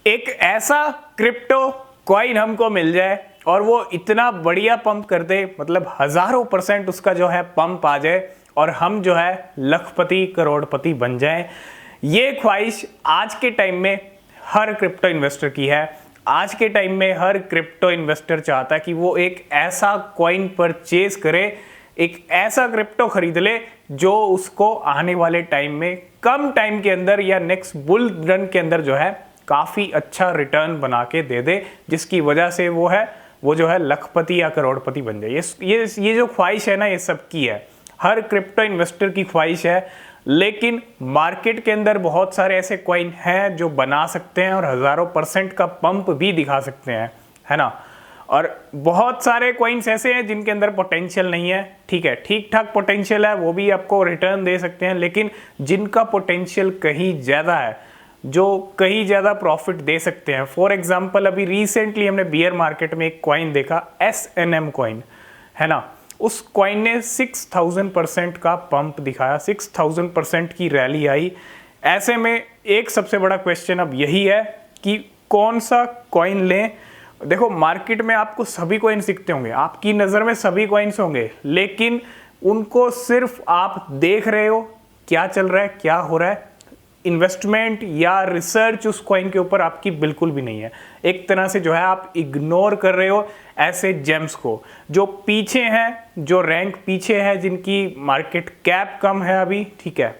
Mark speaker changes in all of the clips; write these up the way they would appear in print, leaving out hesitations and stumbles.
Speaker 1: एक ऐसा crypto coin हमको मिल जाए और वो इतना बढ़िया पंप कर दे, मतलब हजारों % उसका जो है पंप आ जाए और हम जो है लखपति करोड़पति बन जाए। ये ख्वाहिश आज के टाइम में हर क्रिप्टो इन्वेस्टर की है। आज के टाइम में हर क्रिप्टो इन्वेस्टर चाहता है कि वो एक ऐसा कॉइन परचेज करे, एक ऐसा क्रिप्टो खरीद ले जो उसको आने वाले टाइम में कम टाइम के अंदर या नेक्स्ट बुल रन के अंदर जो है काफ़ी अच्छा रिटर्न बना के दे दे, जिसकी वजह से वो जो है लखपति या करोड़पति बन जाए। ये जो ख्वाहिश है ना, ये सबकी है, हर क्रिप्टो इन्वेस्टर की ख्वाहिश है। लेकिन मार्केट के अंदर बहुत सारे ऐसे कॉइन हैं जो बना सकते हैं और हजारों % का पंप भी दिखा सकते हैं, है ना। और बहुत सारे कॉइन्स ऐसे हैं जिनके अंदर पोटेंशियल नहीं है, ठीक है, ठीक ठाक पोटेंशियल है, वो भी आपको रिटर्न दे सकते हैं। लेकिन जिनका पोटेंशियल कहीं ज़्यादा है, जो कहीं ज़्यादा प्रॉफिट दे सकते हैं, फॉर एग्जांपल अभी रिसेंटली हमने बियर मार्केट में एक कॉइन देखा, SNM कॉइन, है ना। उस कॉइन ने 6000% का पंप दिखाया, 6000% की रैली आई। ऐसे में एक सबसे बड़ा क्वेश्चन अब यही है कि कौन सा कॉइन लें। देखो, मार्केट में आपको सभी कॉइन्स दिखते होंगे, आपकी नज़र में सभी कॉइन्स होंगे, लेकिन उनको सिर्फ आप देख रहे हो क्या चल रहा है, क्या हो रहा है। इन्वेस्टमेंट या रिसर्च उस कॉइन के ऊपर आपकी बिल्कुल भी नहीं है। एक तरह से जो है आप इग्नोर कर रहे हो ऐसे जेम्स को जो पीछे हैं, जो रैंक पीछे है, जिनकी मार्केट कैप कम है अभी, ठीक है।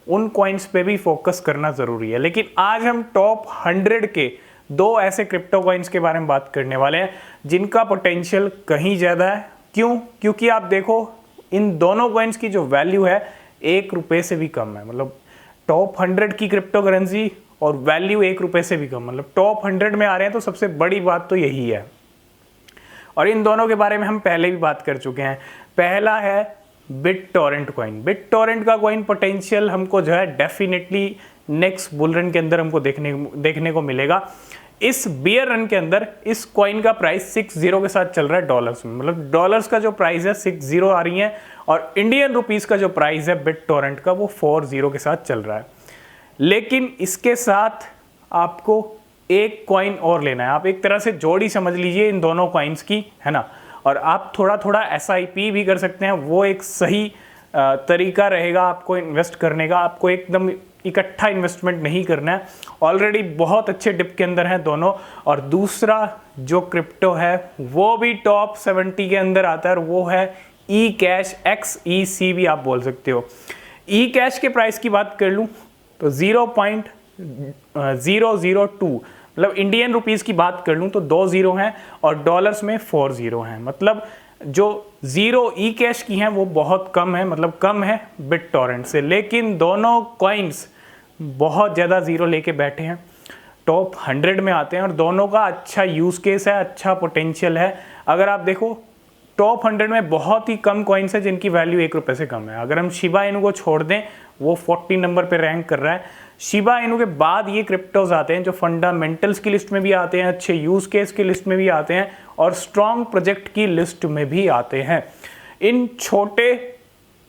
Speaker 1: उन कॉइन्स पे भी फोकस करना ज़रूरी है। लेकिन आज हम टॉप 100 के 2 ऐसे क्रिप्टो कॉइन्स के बारे में बात करने वाले हैं जिनका पोटेंशियल कहीं ज़्यादा है। क्यों? क्योंकि आप देखो, इन दोनों कॉइन्स की जो वैल्यू है 1 रुपये से भी कम है। मतलब टॉप 100 की क्रिप्टो करेंसी और वैल्यू 1 रुपये से भी कम, मतलब टॉप 100 में आ रहे हैं, तो सबसे बड़ी बात तो यही है। और इन दोनों के बारे में हम पहले भी बात कर चुके हैं। पहला है BitTorrent कॉइन। BitTorrent का कॉइन पोटेंशियल हमको जो है डेफिनेटली नेक्स्ट बुल रन के अंदर हमको देखने को मिलेगा। इस बियर रन के अंदर इस कॉइन का प्राइस 60 के साथ चल रहा है डॉलर्स में, मतलब डॉलर्स का जो प्राइस है 60 आ रही है, और इंडियन रुपीस का जो प्राइस है BitTorrent का वो 40 के साथ चल रहा है। लेकिन इसके साथ आपको एक कॉइन और लेना है। आप एक तरह से जोड़ी समझ लीजिए इन दोनों कॉइन्स की, है ना। और आप थोड़ा थोड़ा SIP भी कर सकते हैं, वो एक सही तरीका रहेगा आपको इन्वेस्ट करने का। आपको एकदम इकट्ठा इन्वेस्टमेंट नहीं करना है। ऑलरेडी बहुत अच्छे डिप के अंदर हैं दोनों। और दूसरा जो क्रिप्टो है वो भी टॉप 70 के अंदर आता है, और वो है eCash, XEC भी आप बोल सकते हो। eCash के प्राइस की बात कर लूँ तो 0.002, मतलब इंडियन रुपीस की बात कर लूँ तो 2 0 हैं और डॉलर्स में 4 0 हैं। मतलब जो 0 eCash की हैं वो बहुत कम है, मतलब कम है BitTorrent से। लेकिन दोनों कॉइन्स बहुत ज़्यादा 0 लेके बैठे हैं, टॉप 100 में आते हैं, और दोनों का अच्छा यूज़ केस है, अच्छा पोटेंशियल है। अगर आप देखो, टॉप 100 में बहुत ही कम कॉइन्स है जिनकी वैल्यू 1 रुपये से कम है। अगर हम शिबा इनू को छोड़ दें, वो 40 नंबर पे रैंक कर रहा है। शिबा इनू के बाद ये क्रिप्टोज आते हैं जो फंडामेंटल्स की लिस्ट में भी आते हैं, अच्छे यूज़ केस की लिस्ट में भी आते हैं, और स्ट्रॉन्ग प्रोजेक्ट की लिस्ट में भी आते हैं। इन छोटे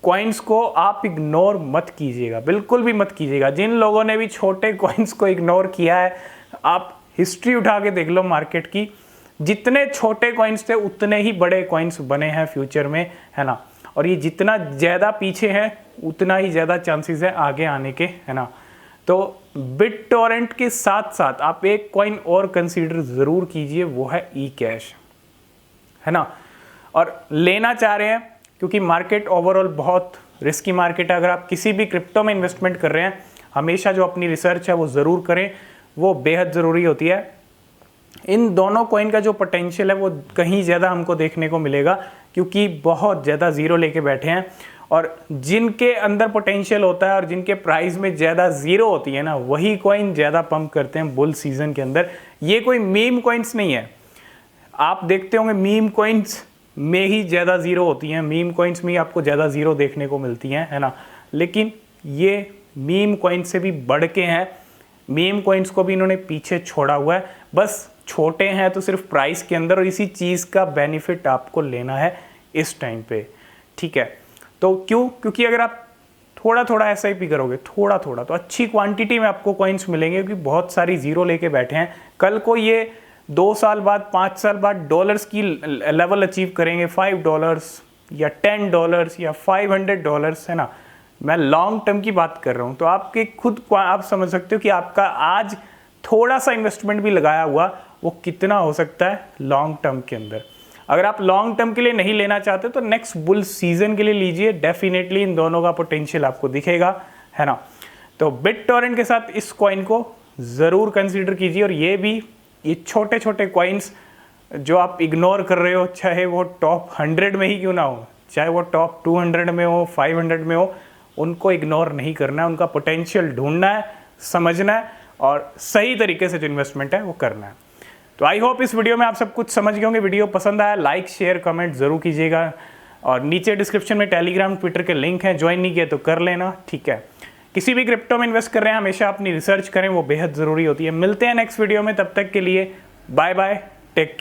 Speaker 1: कॉइन्स को आप इग्नोर मत कीजिएगा, बिल्कुल भी मत कीजिएगा। जिन लोगों ने भी छोटे कॉइन्स को इग्नोर किया है, आप हिस्ट्री उठा के देख लो मार्केट की, जितने छोटे कॉइन्स थे उतने ही बड़े कॉइन्स बने हैं फ्यूचर में, है ना। और ये जितना ज़्यादा पीछे है उतना ही ज़्यादा चांसेस है आगे आने के, है ना। तो BitTorrent के साथ साथ आप एक कॉइन और कंसीडर ज़रूर कीजिए, वो है eCash, है ना। और लेना चाह रहे हैं क्योंकि मार्केट ओवरऑल बहुत रिस्की मार्केट है। अगर आप किसी भी क्रिप्टो में इन्वेस्टमेंट कर रहे हैं, हमेशा जो अपनी रिसर्च है वो ज़रूर करें, वो बेहद ज़रूरी होती है। इन दोनों कॉइन का जो पोटेंशियल है वो कहीं ज़्यादा हमको देखने को मिलेगा, क्योंकि बहुत ज़्यादा 0 लेके बैठे हैं। और जिनके अंदर पोटेंशियल होता है और जिनके प्राइस में ज़्यादा 0 होती है ना, वही कॉइन ज़्यादा पंप करते हैं बुल सीजन के अंदर। ये कोई मीम कॉइन्स नहीं है। आप देखते होंगे मीम कॉइन्स में ही ज़्यादा 0 होती हैं, मीम कॉइन्स में ही आपको ज़्यादा 0 देखने को मिलती हैं, है ना। लेकिन ये मीम कॉइन से भी बढ़ के हैं। मीम कॉइन्स को भी इन्होंने पीछे छोड़ा हुआ है। बस छोटे हैं तो सिर्फ प्राइस के अंदर, और इसी चीज़ का बेनिफिट आपको लेना है इस टाइम पे, ठीक है। तो क्योंकि अगर आप थोड़ा थोड़ा SIP करोगे, थोड़ा थोड़ा, तो अच्छी क्वांटिटी में आपको कॉइन्स मिलेंगे, क्योंकि बहुत सारी जीरो लेके बैठे हैं। कल को ये 2 साल बाद, 5 साल बाद डॉलर्स की लेवल अचीव करेंगे, $5 या $10 या $500, है ना। मैं लॉन्ग टर्म की बात कर रहा हूँ। तो आपके खुद आप समझ सकते हो कि आपका आज थोड़ा सा इन्वेस्टमेंट भी लगाया हुआ वो कितना हो सकता है लॉन्ग टर्म के अंदर। अगर आप लॉन्ग टर्म के लिए नहीं लेना चाहते तो नेक्स्ट बुल सीजन के लिए लीजिए, डेफिनेटली इन दोनों का पोटेंशियल आपको दिखेगा, है ना। तो BitTorrent के साथ इस कॉइन को ज़रूर कंसीडर कीजिए। और ये छोटे छोटे कॉइन्स जो आप इग्नोर कर रहे हो, चाहे वो टॉप 100 में ही क्यों ना हो, चाहे वो टॉप 200 में हो, 500 में हो, उनको इग्नोर नहीं करना है। उनका पोटेंशियल ढूंढना है, समझना है और सही तरीके से जो इन्वेस्टमेंट है वो करना है। तो आई होप इस वीडियो में आप सब कुछ समझ गए होंगे। वीडियो पसंद आया लाइक शेयर कमेंट ज़रूर कीजिएगा। और नीचे डिस्क्रिप्शन में टेलीग्राम ट्विटर के लिंक हैं, ज्वाइन नहीं किए तो कर लेना, ठीक है। किसी भी क्रिप्टो में इन्वेस्ट कर रहे हैं हमेशा अपनी रिसर्च करें, वो बेहद ज़रूरी होती है। मिलते हैं नेक्स्ट वीडियो में, तब तक के लिए बाय बाय, टेक।